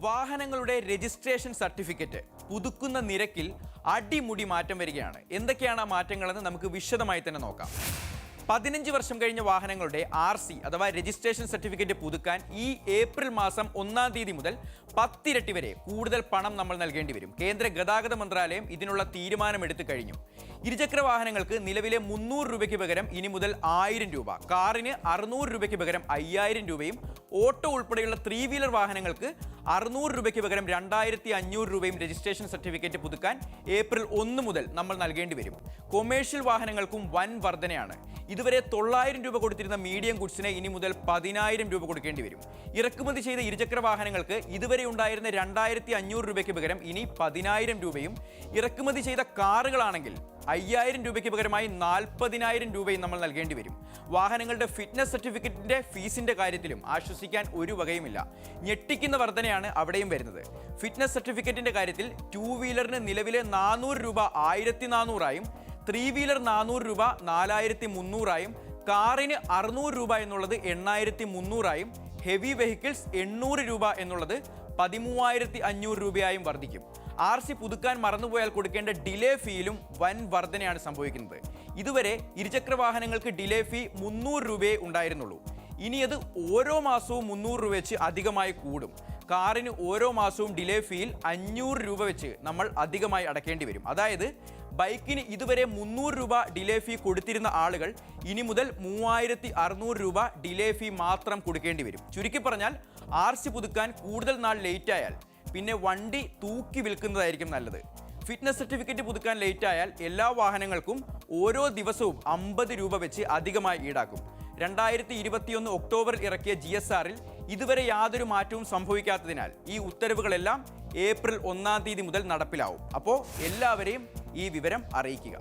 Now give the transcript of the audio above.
വാഹനങ്ങളുടെ registration certificate പുതുക്കുന്ന നിരക്കിൽ അടിമുടി മാറ്റം വരികയാണ്. എന്തൊക്കെയാണ് ആ മാറ്റങ്ങളെന്ന് നമുക്ക് വിശദമായി തന്നെ നോക്കാം. 15 വർഷം കഴിഞ്ഞ വാഹനങ്ങളുടെ RC അഥവാ രജിസ്ട്രേഷൻ സർട്ടിഫിക്കറ്റ് പുതുക്കാൻ ഈ ഏപ്രിൽ മാസം 1-ാം തീയതി മുതൽ 10 ഇരട്ടി വരെ കൂടുതൽ പണം നമ്മൾ നൽകേണ്ടി വരും. കേന്ദ്ര ഗതാഗത മന്ത്രാലയം ഇതിനുള്ള തീരുമാനമെടുത്തു കഴിഞ്ഞു. ഇരുചക്ര വാഹനങ്ങൾക്ക് നിലവിലെ 300 രൂപയ്ക്ക് പകരം ഇനി മുതൽ 1000 രൂപ, കാറിന് 600 രൂപയ്ക്ക് പകരം 5000 രൂപയും ഓട്ടോ ഉൾപ്പെടെയുള്ള 3 വീലർ വാഹനങ്ങൾക്ക് 600 രൂപയ്ക്ക് പകരം 2500 രൂപയും രജിസ്ട്രേഷൻ സർട്ടിഫിക്കറ്റ് പുതുക്കാൻ ഏപ്രിൽ 1 മുതൽ നമ്മൾ നൽകേണ്ടി വരും. കൊമേഴ്ഷ്യൽ വാഹനങ്ങൾക്കും വൻ വർധനയാണ്. ഇതുവരെ 900 രൂപ കൊടുത്തിരുന്ന മീഡിയം ഗുഡ്സിന് ഇനി മുതൽ 10000 രൂപ കൊടുക്കേണ്ടി വരും. ഇറക്കുമതി ചെയ്ത ഇരുചക്ര വാഹനങ്ങൾക്ക് ഇതുവരെ ഉണ്ടായിരുന്ന 2500 രൂപയ്ക്ക് പകരം ഇനി 10000 രൂപയും, ഇറക്കുമതി ചെയ്ത കാറുകളാണെങ്കിൽ 5000 രൂപയ്ക്ക് പകരമായി 40000 രൂപയും നമ്മൾ നൽകേണ്ടി വരും. വാഹനങ്ങളുടെ ഫിറ്റ്നസ് സർട്ടിഫിക്കറ്റിന്റെ ഫീസിന്റെ കാര്യത്തിലും ആശ്വസിക്കാൻ ഒരു വകയുമില്ല. ഞെട്ടിക്കുന്ന വർധനയാണ് അവിടെയും വരുന്നത്. ഫിറ്റ്നസ് സർട്ടിഫിക്കറ്റിന്റെ കാര്യത്തിൽ 2 വീലറിന് നിലവിലെ 400 രൂപ 1400 ആയും, 3 വീലർ 400 രൂപ 4300 ആയും, കാറിന് 600 രൂപ എന്നുള്ളത് 8300 ആയും, ഹെവി വെഹിക്കിൾസ് 800 രൂപ എന്നുള്ളത് 13500 രൂപയായും വർദ്ധിക്കും. RC പുതുക്കാൻ മറന്നുപോയാൽ കൊടുക്കേണ്ട ഡിലേ ഫീയിലും വൻ വർധനയാണ് സംഭവിക്കുന്നത്. ഇതുവരെ ഇരുചക്ര വാഹനങ്ങൾക്ക് ഡിലേ ഫീ 300 രൂപയേ ഉണ്ടായിരുന്നുള്ളൂ. ഇനി അത് ഓരോ മാസവും 300 രൂപ വെച്ച് അധികമായി കൂടും. കാറിന് ഓരോ മാസവും ഡിലേ ഫീയിൽ 500 രൂപ വെച്ച് നമ്മൾ അധികമായി അടയ്ക്കേണ്ടി വരും. അതായത് ബൈക്കിന് ഇതുവരെ 300 രൂപ ഡിലേ ഫീ കൊടുത്തിരുന്ന ആളുകൾ ഇനി മുതൽ 3600 രൂപ ഡിലേ ഫീ മാത്രം കൊടുക്കേണ്ടി വരും. ചുരുക്കി പറഞ്ഞാൽ RC പുതുക്കാൻ കൂടുതൽ നാൾ ലേറ്റ് ആയാൽ പിന്നെ വണ്ടി തൂക്കി വിൽക്കുന്നതായിരിക്കും നല്ലത്. ഫിറ്റ്നസ് സർട്ടിഫിക്കറ്റ് പുതുക്കാൻ ലേറ്റ് ആയാൽ എല്ലാ വാഹനങ്ങൾക്കും ഓരോ ദിവസവും 50 രൂപ വെച്ച് അധികമായി ഈടാക്കും. 2021 ഒക്ടോബറിൽ ഇറക്കിയ GSRൽ ഇതുവരെ യാതൊരു മാറ്റവും സംഭവിക്കാത്തതിനാൽ ഈ ഉത്തരവുകളെല്ലാം ഏപ്രിൽ 1-ാം തീയതി മുതൽ നടപ്പിലാവും. അപ്പോൾ എല്ലാവരെയും ഈ വിവരം അറിയിക്കുക.